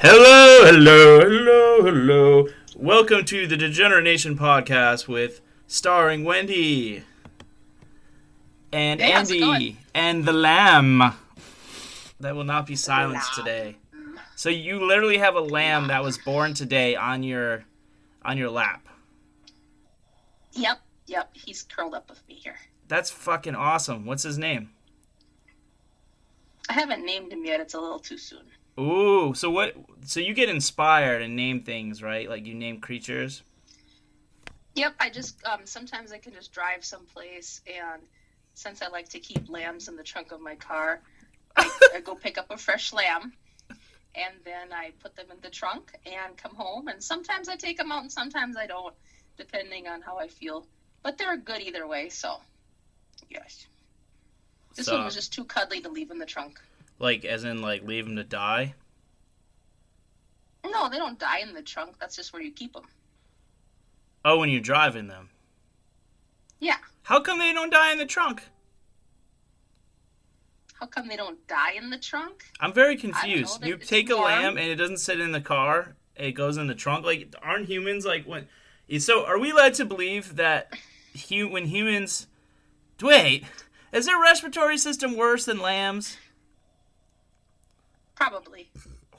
Hello, hello, hello, hello. Welcome to the Degenerate Nation podcast with starring Wendy and Hey, how's it going? Andy and the lamb that will not be silenced Lamb. today. So you literally have a lamb that was born today on your lap. Yep. He's curled up with me here. That's fucking awesome. What's his name? I haven't named him yet. It's a little too soon. Ooh, so what? So you get inspired and name things, right? Like you name creatures. Yep, I just sometimes I can just drive someplace, and since I like to keep lambs in the trunk of my car, I go pick up a fresh lamb, and then I put them in the trunk and come home. And sometimes I take them out, and sometimes I don't, depending on how I feel. But they're good either way. So, yes. This one was just too cuddly to leave in the trunk. Like, as in, like, leave them to die? No, they don't die in the trunk. That's just where you keep them. Oh, when you're driving them. Yeah. How come they don't die in the trunk? How come they don't die in the trunk? I'm very confused. Know, you take a lamb and it doesn't sit in the car. It goes in the trunk. Like, aren't humans, like, when... So, are we led to believe that when humans... Wait, is their respiratory system worse than lambs? Probably.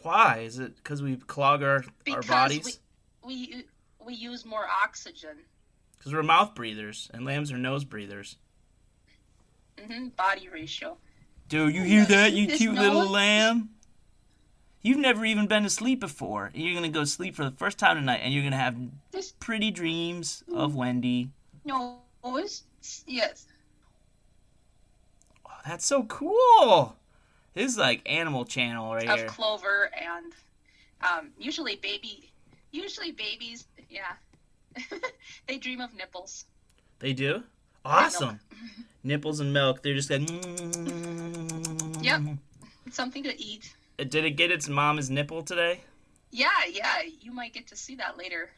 Why? Is it because we clog our bodies? We use more oxygen. Because we're mouth breathers, and lambs are nose breathers. Body ratio. Dude, you hear that, you cute little lamb? You've never even been to sleep before. You're going to go sleep for the first time tonight, and you're going to have pretty dreams of Wendy. No, yes. Oh, that's so cool. This is like Animal Channel right here. Of Clover and usually babies, yeah. They dream of nipples. They do? Awesome. Nipples and milk. They're just like... Yep. It's something to eat. Did it get its mama's nipple today? Yeah. You might get to see that later.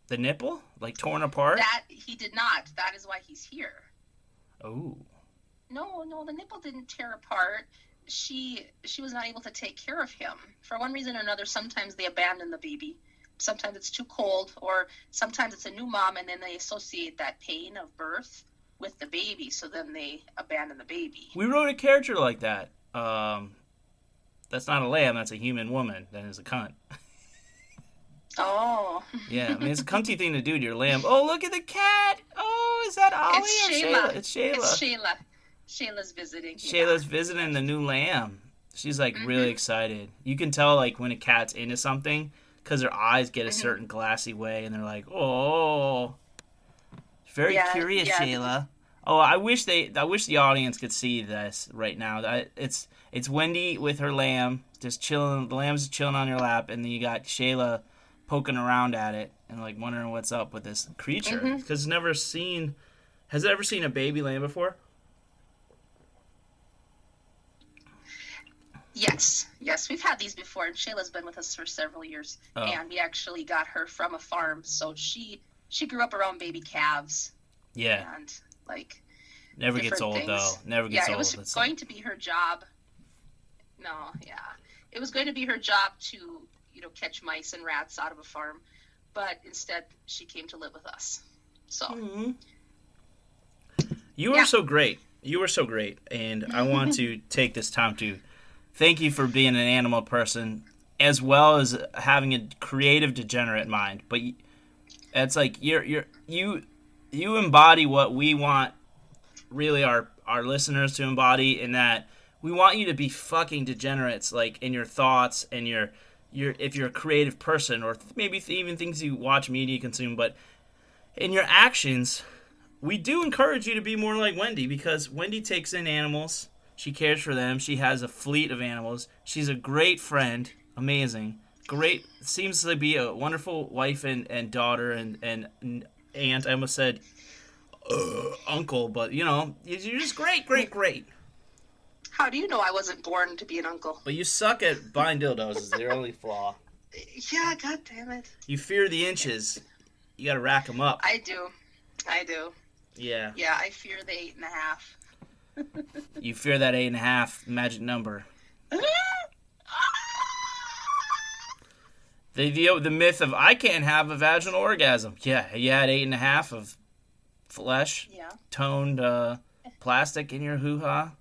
The nipple? Like torn apart? That he did not. That is why he's here. Oh. No, the nipple didn't tear apart. She was not able to take care of him. For one reason or another, sometimes they abandon the baby. Sometimes it's too cold, or sometimes it's a new mom, and then they associate that pain of birth with the baby, so then they abandon the baby. We wrote a character like that. That's not a lamb, that's a human woman. That is a cunt. Oh. Yeah, I mean, it's a cunty thing to do to your lamb. Oh, look at the cat! Oh, is that Ollie It's or Shayla? It's Shayla. It's Shayla. Shayla's visiting. Shayla's visiting the new lamb. She's, like, really excited. You can tell, like, when a cat's into something, because their eyes get a certain glassy way, and they're like, oh... Very curious, Shayla. Oh, I wish the audience could see this right now. It's Wendy with her lamb just chilling. The lamb's chilling on your lap, and then you got Shayla poking around at it and like wondering what's up with this creature because has it ever seen a baby lamb before? Yes, we've had these before, and Shayla's been with us for several years, and we actually got her from a farm, so she grew up around baby calves. Yeah. And, like, never gets old, though. Never gets old. Yeah, it was going to be her job. No, yeah. It was going to be her job to, catch mice and rats out of a farm. But instead, she came to live with us. So. Mm-hmm. You are so great. You are so great. And I want to take this time to thank you for being an animal person, as well as having a creative, degenerate mind. But it's like you embody what we want really our listeners to embody, in that we want you to be fucking degenerates, like in your thoughts and your if you're a creative person, or maybe even things you watch media consume, but in your actions, we do encourage you to be more like Wendy, because Wendy takes in animals, she cares for them, she has a fleet of animals, she's a great friend, amazing, great, seems to be a wonderful wife and daughter and aunt. I almost said uncle, but you're just great. How do you know I wasn't born to be an uncle? But you suck at buying dildos is your only flaw. Yeah, god damn it. You fear the inches. You gotta rack them up. I do. Yeah. Yeah, I fear the 8.5. You fear that 8.5 magic number. The myth of I can't have a vaginal orgasm. Yeah, you had 8.5 of flesh, toned plastic in your hoo-ha.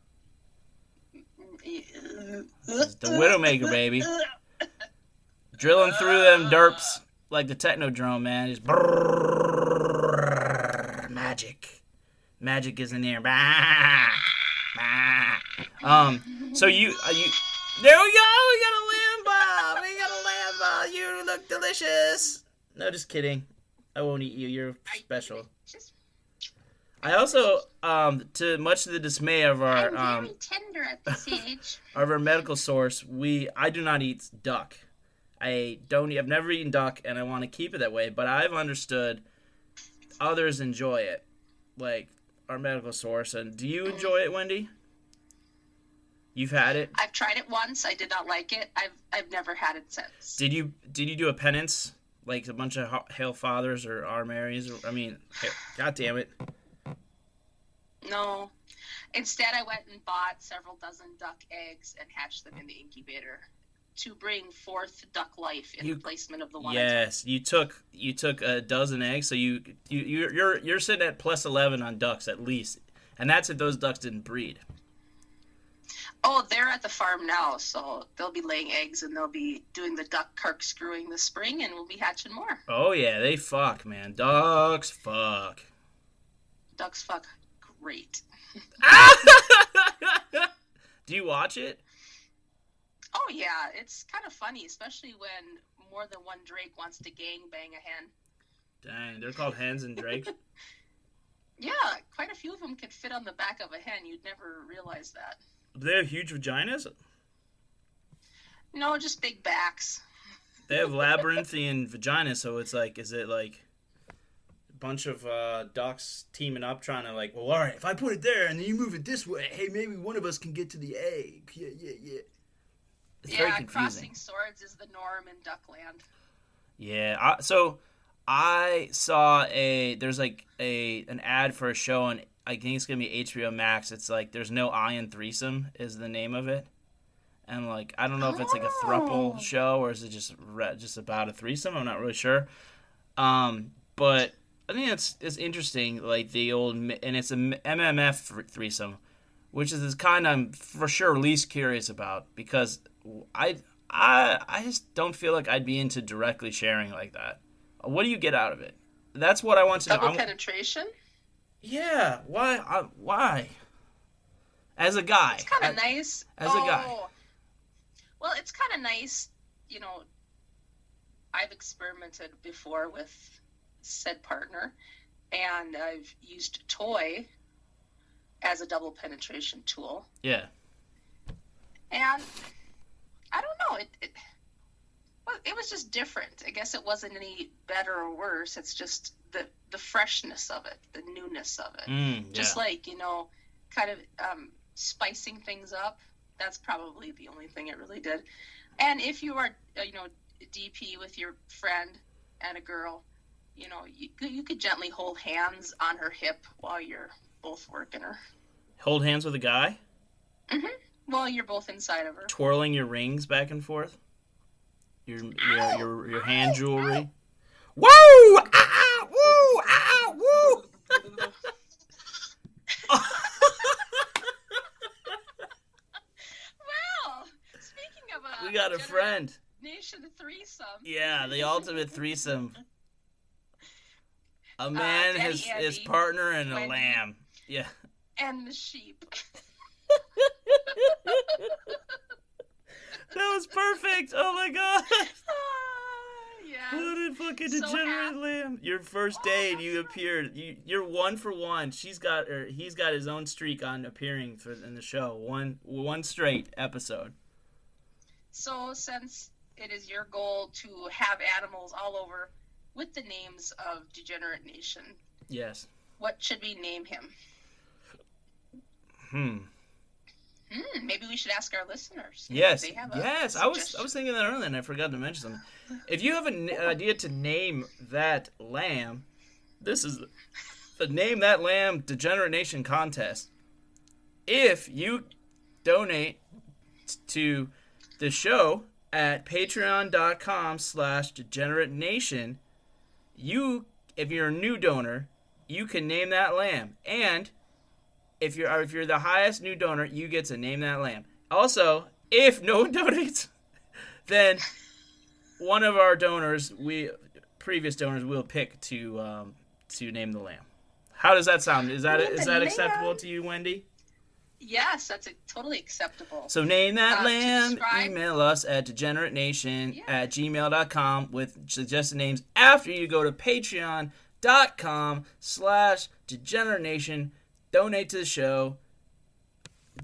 This is the Widowmaker, baby. Drilling through them derps like the Technodrome, man. Just brrrr, magic. Magic is in there. Bah, bah. So you there we go. We got a lamb ball. You look delicious. No, just kidding. I won't eat you. You're special. I also, to much to the dismay of our I'm very tender at this age. of our medical source, I do not eat duck. I've never eaten duck, and I want to keep it that way. But I've understood others enjoy it, like our medical source. And do you enjoy it, Wendy? You've had it? I've tried it once. I did not like it. I've never had it since. Did you do a penance, like a bunch of Hail Fathers or Our Marys? God damn it. No. Instead, I went and bought several dozen duck eggs and hatched them in the incubator to bring forth duck life in replacement of the one. Yes, you took a dozen eggs, so you're sitting at plus 11 on ducks at least, and that's if those ducks didn't breed. Oh, they're at the farm now, so they'll be laying eggs and they'll be doing the duck corkscrewing this spring, and we'll be hatching more. Oh yeah, they fuck, man. Ducks fuck. Ducks fuck great. Do you watch it? Oh yeah, it's kind of funny, especially when more than one Drake wants to gang bang a hen. Dang, they're called hens and drakes? Yeah, quite a few of them could fit on the back of a hen. You'd never realize that. Do they have huge vaginas? No, just big backs. They have labyrinthian vaginas, so it's like, is it like a bunch of ducks teaming up trying to like, well, all right, if I put it there and then you move it this way, hey, maybe one of us can get to the egg. Yeah. It's very confusing. Crossing swords is the norm in Duckland. Yeah, so I saw there's like an ad for a show on, I think it's going to be HBO Max. It's like, There's No I in Threesome is the name of it. And like, I don't know if it's like a throuple show or is it just about a threesome. I'm not really sure. But I think it's interesting, like the old, and it's a MMF threesome, which is this kind I'm for sure least curious about because I just don't feel like I'd be into directly sharing like that. What do you get out of it? That's what I want to know. Double penetration? Yeah. Why? As a guy. It's kind of nice. As a guy. Well, it's kind of nice. You know, I've experimented before with said partner, and I've used a toy as a double penetration tool. Yeah. And I don't know. It was just different. I guess it wasn't any better or worse. It's just the freshness of it, the newness of it. Just like, kind of spicing things up. That's probably the only thing it really did. And if you are, DP with your friend and a girl, you could gently hold hands on her hip while you're both working her. Hold hands with a guy? Mm-hmm. While you're both inside of her. Twirling your rings back and forth? Your hand jewelry? Woo! Ah! Woo! Ah! Woo! Well, speaking of we got a friend. Nation threesome. Yeah, the ultimate threesome. A man, his partner, and a lamb. Yeah. And the sheep. That was perfect. Oh my god. Yeah. What a fucking degenerate lamb. Your first date, you appeared. You're 1 for 1. He's got his own streak on appearing in the show. One straight episode. So since it is your goal to have animals all over with the names of Degenerate Nation. Yes. What should we name him? Maybe we should ask our listeners. Yes. They have yes. I was thinking that earlier and I forgot to mention something. If you have an idea to name that lamb, this is the Name That Lamb Degenerate Nation contest. If you donate to the show at patreon.com/degenerate-nation. If you're a new donor, you can name that lamb. And if you're the highest new donor, you get to name that lamb. Also, if no one donates, then one of our previous donors, will pick to name the lamb. How does that sound? Is that acceptable to you, Wendy? Yes, that's totally acceptable. So name that lamb. Email us at degeneratenation@gmail.com with suggested names after you go to patreon.com/degeneratenation. Donate to the show.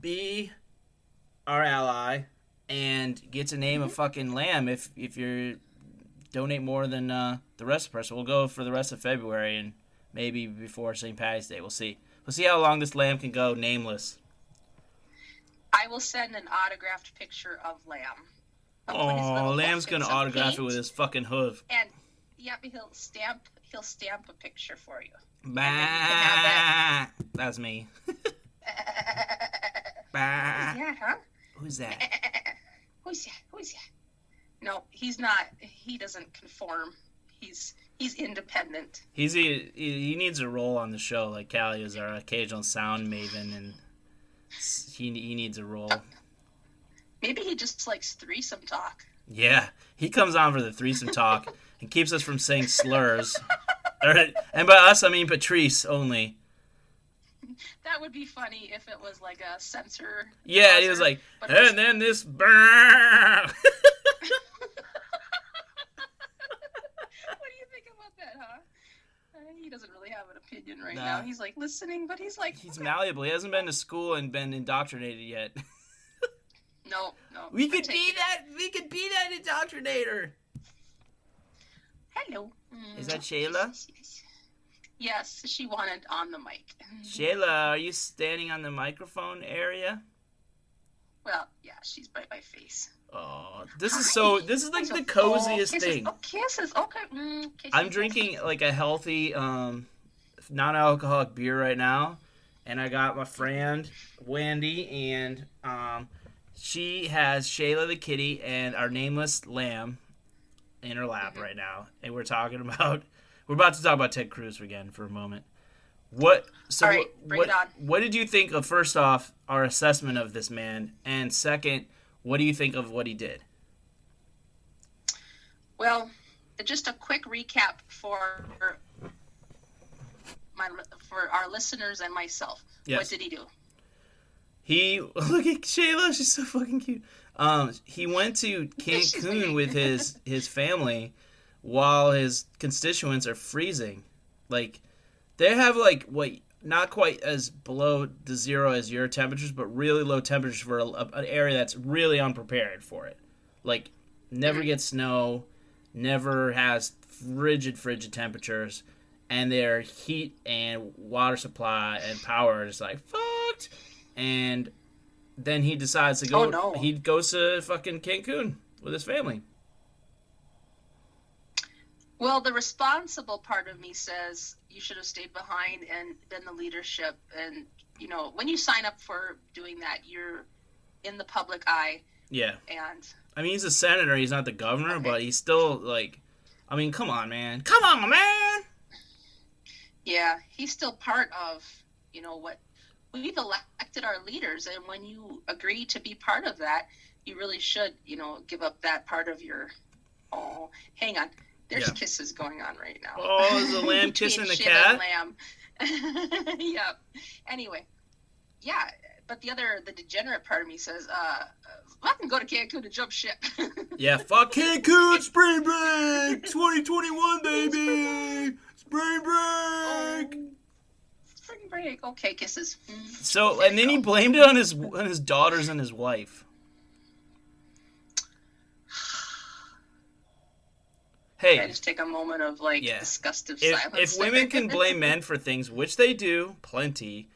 Be our ally and get to name a fucking lamb if you donate more than the rest of the person. We'll go for the rest of February and maybe before St. Patty's Day. We'll see. We'll see how long this lamb can go nameless. I will send an autographed picture of Lamb. Oh, Lamb's gonna autograph it with his fucking hoof. And he'll stamp a picture for you. Bah. That's me. Bah. Who's that, huh? Who's that? Who's that? No, he's not. He doesn't conform. He's independent. He needs a role on the show. Like Callie is our occasional sound maven, and he needs a role. Maybe he just likes threesome talk. Yeah, he comes on for the threesome talk and keeps us from saying slurs. And by us, I mean Patrice only. That would be funny if it was like a censor. Yeah, he was like, and then this. What do you think about that, huh? He doesn't really have an opinion right now. He's like listening, but he's like... He's malleable. He hasn't been to school and been indoctrinated yet. No. We could be that indoctrinator. Hello. Is that Shayla? Yes, she wanted on the mic. Shayla, are you standing on the microphone area? Well, yeah, she's by my face. Oh, this is like the coziest thing. Oh, kisses. Okay. Kisses. I'm drinking like a healthy non-alcoholic beer right now, and I got my friend Wendy, and she has Shayla the kitty and our nameless lamb in her lap right now, and we're about to talk about Ted Cruz again for a moment. What did you think of, first off, our assessment of this man, and second, what do you think of what he did? Well, just a quick recap for our listeners and myself. Yes. What did he do? Look at Shayla, she's so fucking cute. He went to Cancun with his family while his constituents are freezing. Like, they have not quite as below the zero as your temperatures, but really low temperatures for an area that's really unprepared for it. Like, never gets snow, never has frigid temperatures, and their heat and water supply and power are just like, fucked. And then he decides to go. Oh, no. He goes to fucking Cancun with his family. Well, the responsible part of me says you should have stayed behind and been the leadership. And, when you sign up for doing that, you're in the public eye. Yeah. And I mean, he's a senator. He's not the governor, but he's still, come on, man. Come on, man! Yeah, he's still part of, what we've elected our leaders. And when you agree to be part of that, you really should, give up that part of your... Oh, hang on. There's kisses going on right now. Oh, there's a lamb kissing the cat? Lamb. Yep. Anyway, yeah, but the degenerate part of me says, I can go to Cancun to jump ship. Yeah, fuck Cancun, spring break, 2021, baby, spring break. Oh, spring break. Okay, kisses. So, and then he blamed it on his daughters and his wife. Hey, I just take a moment of disgustive silence. If women can blame men for things, which they do, plenty,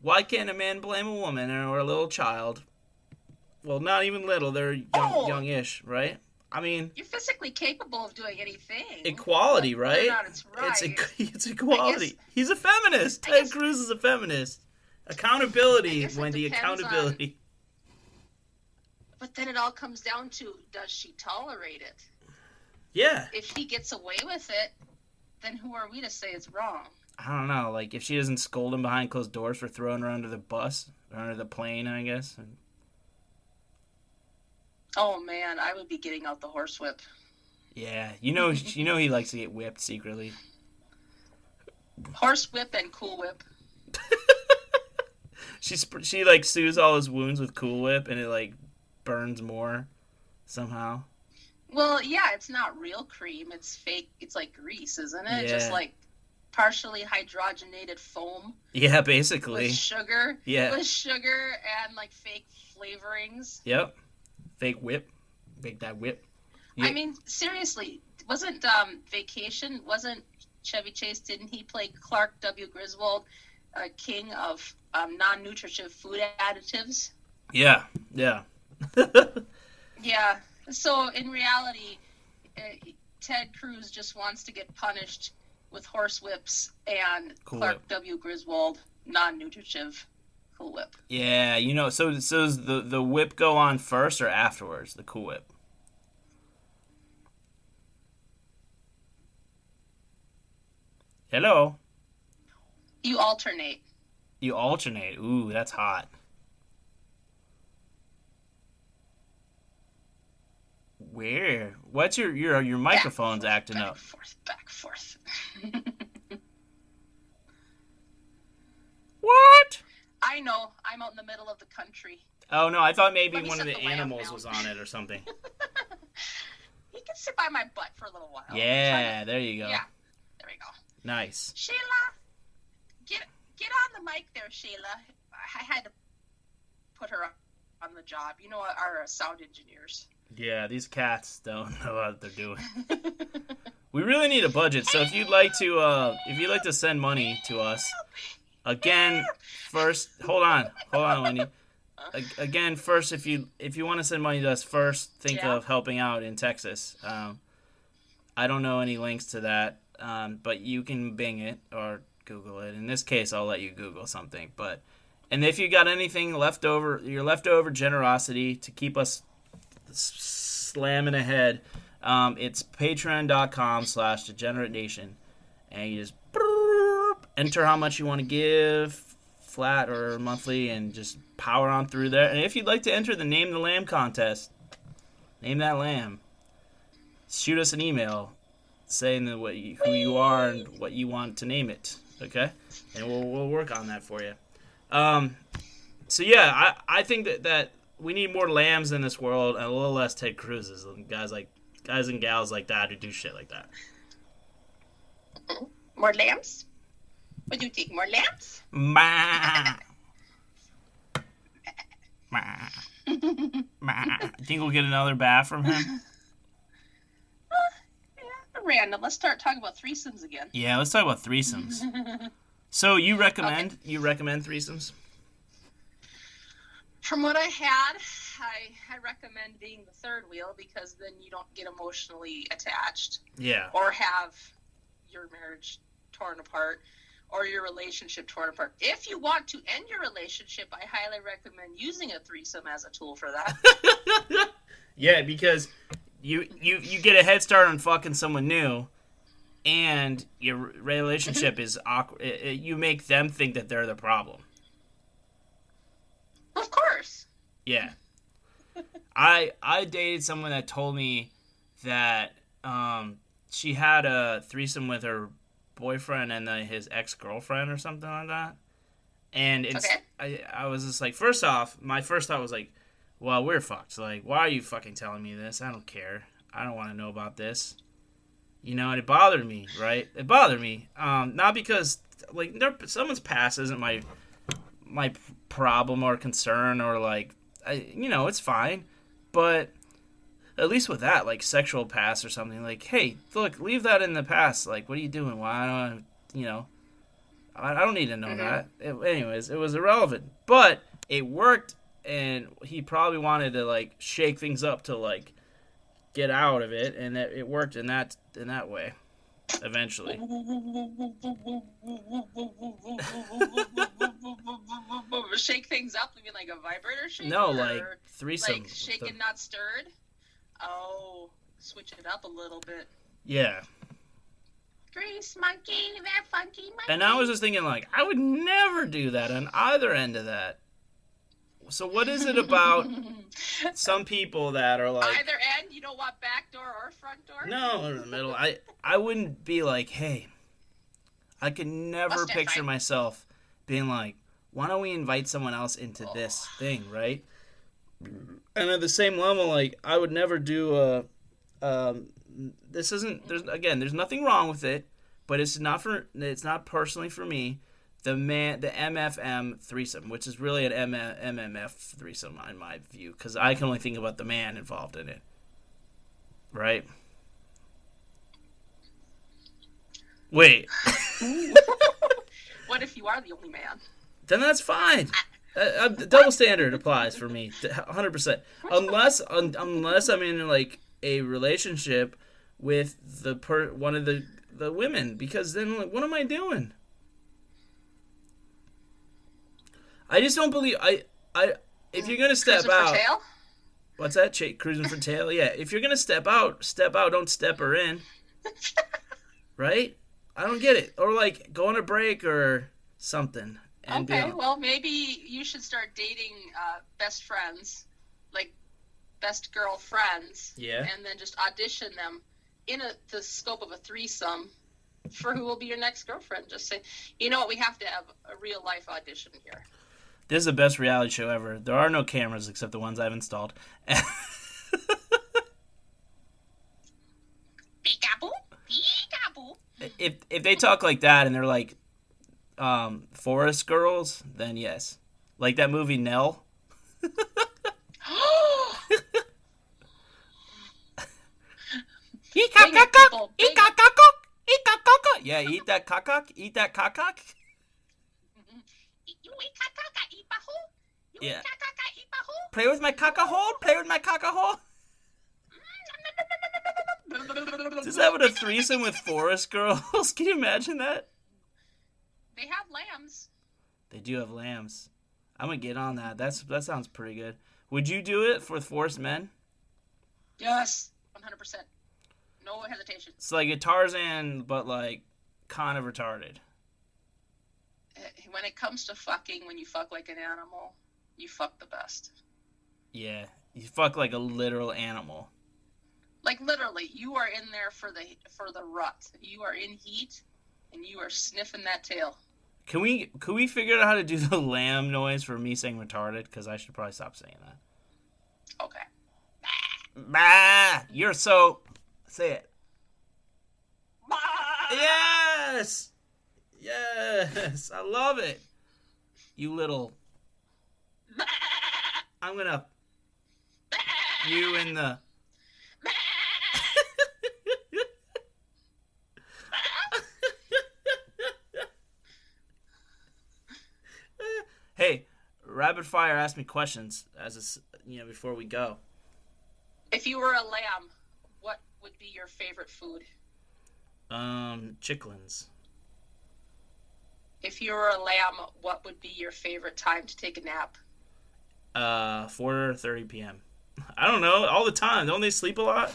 why can't a man blame a woman or a little child? Well, not even little; they're youngish, right? I mean, you're physically capable of doing anything. Equality, right? It's right. It's equality. He's a feminist. Ted Cruz is a feminist. Accountability, Wendy. Accountability. But then it all comes down to, does she tolerate it? Yeah. If he gets away with it, then who are we to say it's wrong? I don't know. Like, if she doesn't scold him behind closed doors for throwing her under the bus, or under the plane, I guess. Oh, man, I would be getting out the horsewhip. Yeah. You know he likes to get whipped secretly. Horsewhip and Cool Whip. She like soothes all his wounds with Cool Whip, and it like burns more somehow. Well, yeah, it's not real cream. It's fake. It's like grease, isn't it? Yeah. Just like partially hydrogenated foam. Yeah, basically. With sugar. Yeah. With sugar and like fake flavorings. Yep. Fake whip. Fake that whip. Yeah. I mean, seriously, wasn't Chevy Chase, didn't he play Clark W. Griswold, king of non-nutritive food additives? Yeah. Yeah. Yeah. So in reality, Ted Cruz just wants to get punished with horsewhips and Cool Clark Whip. W. Griswold non-nutritive Cool Whip. Yeah, so does the whip go on first or afterwards, the Cool Whip? Hello? You alternate. You alternate. Ooh, that's hot. Where? What's your microphone's acting up? Back forth. What? I know. I'm out in the middle of the country. Oh no, I thought maybe Let me one of set the the lamp animals down. was on it or something. He can sit by my butt for a little while. Yeah, there you go. Yeah, there we go. Nice. Sheila, get on the mic there, Sheila. I had to put her on the job. You know, our sound engineers. Yeah, these cats don't know what they're doing. We really need a budget, so if you'd like to send money to us, again, first, hold on, Wendy. Again, first, if you want to send money to us, first think of helping out in Texas. I don't know any links to that, but you can Bing it or Google it. In this case, I'll let you Google something. And if you got anything left over, your leftover generosity to keep us slamming ahead, it's patreon.com/degenerate-nation, and you just enter how much you want to give, flat or monthly, and just power on through there. And if you'd like to enter the Name the Lamb contest, name that lamb, shoot us an email saying who you are and what you want to name it, okay? And we'll work on that for you. So yeah, I think that we need more lambs in this world and a little less Ted Cruz's, guys and gals like that who do shit like that. More lambs? What do you think? More lambs? Ma. Ma. Ma. Think we'll get another bath from him? Yeah, random. Let's start talking about threesomes again. Yeah, let's talk about threesomes. So you recommend threesomes? From what I had, I recommend being the third wheel because then you don't get emotionally attached. Yeah. Or have your marriage torn apart or your relationship torn apart. If you want to end your relationship, I highly recommend using a threesome as a tool for that. Yeah, because you get a head start on fucking someone new, and your relationship is awkward. You make them think that they're the problem. Of course. Yeah. I dated someone that told me that she had a threesome with her boyfriend and his ex-girlfriend or something like that. And it's I was just like, first off, my first thought was like, well, we're fucked. Like, why are you fucking telling me this? I don't care. I don't want to know about this. And it bothered me, right? It bothered me. Not because, like, someone's past isn't my problem or concern or, like, it's fine. But at least with that, like, sexual past or something, like, hey, look, leave that in the past. Like, what are you doing? Why don't I don't need to know that. Anyways, it was irrelevant. But it worked, and he probably wanted to, like, shake things up to, like, get out of it, and it worked in that way eventually. shake things up. You mean like a vibrator shaker? No, like threesome. Like shaken, not stirred? Oh, switch it up a little bit. Yeah. Grease monkey, that funky monkey. And I was just thinking, like, I would never do that on either end of that. So what is it about some people that are like... Either end? You don't want back door or front door? No, in the middle. I wouldn't be like, hey, I could never picture myself being like, why don't we invite someone else into this thing, right? And at the same level, like, I would never do this isn't, there's nothing wrong with it, but it's not personally for me. The MFM threesome, which is really an MMF threesome in my view, because I can only think about the man involved in it. Right? Wait. What if you are the only man? Then that's fine. Double standard applies for me, 100%. Unless I'm in like a relationship with one of the women, because then like, what am I doing? I just don't believe if you're gonna step out. For tail? What's that? Cruising for tail? Yeah. If you're gonna step out. Don't step her in. Right? I don't get it. Or like go on a break or something. And okay. Well, maybe you should start dating best friends, like best girl friends. Yeah. And then just audition them in the scope of a threesome for who will be your next girlfriend. Just say, you know what? We have to have a real life audition here. This is the best reality show ever. There are no cameras except the ones I've installed. Peekaboo, peekaboo. If they talk like that and they're like forest girls, then yes. Like that movie Nell. Yeah, eat that cock. Eat that cock. You eat caca, eat baho. You Yeah. eat caca, eat baho. Play with my cock-a-hole. Just having a threesome with forest girls. Can you imagine that? They have lambs. They do have lambs. I'm gonna get on that. That sounds pretty good. Would you do it for forest men? Yes, 100%. No hesitation. It's like a Tarzan, but like kind of retarded. When it comes to fucking, when you fuck like an animal, you fuck the best. Yeah, you fuck like a literal animal. Like literally, you are in there for the rut. You are in heat, and you are sniffing that tail. Could we figure out how to do the lamb noise for me saying retarded? Because I should probably stop saying that. Okay. Bah! You're so... Say it. Bah! Yes! Yes! I love it. You little... Bah! I'm gonna... Bah! You in the... Bah! Hey, Rapid Fire asked me questions before we go. If you were a lamb, what would be your favorite food? Chicklins. If you were a lamb, what would be your favorite time to take a nap? 4:30 p.m. I don't know, all the time. Don't they sleep a lot?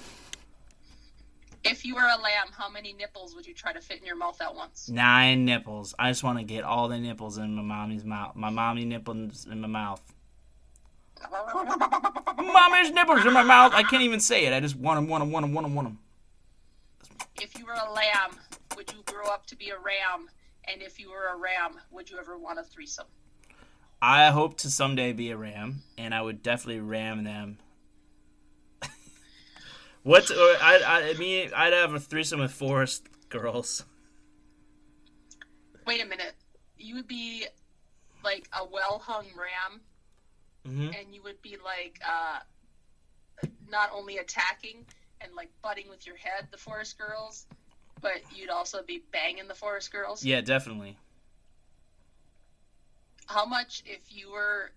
If you were a lamb, how many nipples would you try to fit in your mouth at once? 9 nipples. I just want to get all the nipples in my mommy's mouth. My mommy nipples in my mouth. Mommy's nipples in my mouth. I can't even say it. I just want them. If you were a lamb, would you grow up to be a ram? And if you were a ram, would you ever want a threesome? I hope to someday be a ram, and I would definitely ram them. I'd have a threesome with forest girls. Wait a minute. You would be like a well-hung ram, and you would be like not only attacking and like butting with your head the forest girls, but you'd also be banging the forest girls? Yeah, definitely. How much, if you were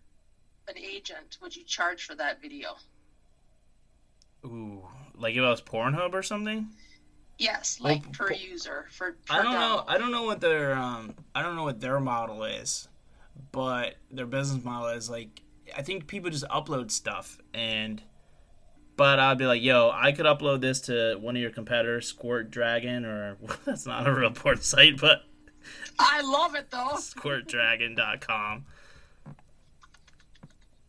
an agent, would you charge for that video? Ooh, like if I was Pornhub or something? Yes, like per user for I don't know what their model is, but their business model is like, I think people just upload stuff, but I'd be like, yo, I could upload this to one of your competitors, Squirt Dragon, or that's not a real porn site, but I love it though. SquirtDragon.com.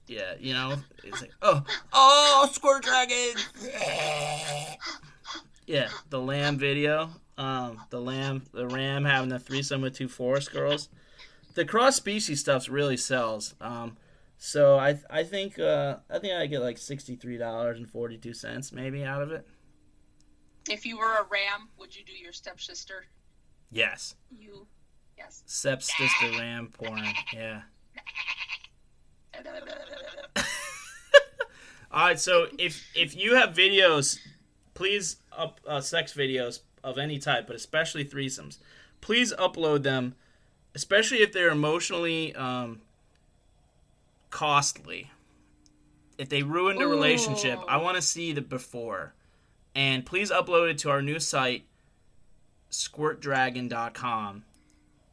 Yeah, it's like, oh, Squirt Dragon. Yeah, the lamb video. The ram having the threesome with two forest girls. The cross species stuff really sells. So I think I get like $63.42 maybe out of it. If you were a ram, would you do your stepsister? Yes. Yes. Stepsister ram porn. Yeah. All right. So if you have videos, please sex videos of any type, but especially threesomes, please upload them. Especially if they're emotionally costly. If they ruined a relationship, I want to see the before. And please upload it to our new site, SquirtDragon.com.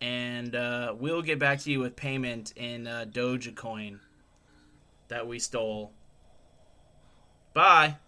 And we'll get back to you with payment in Dogecoin that we stole. Bye.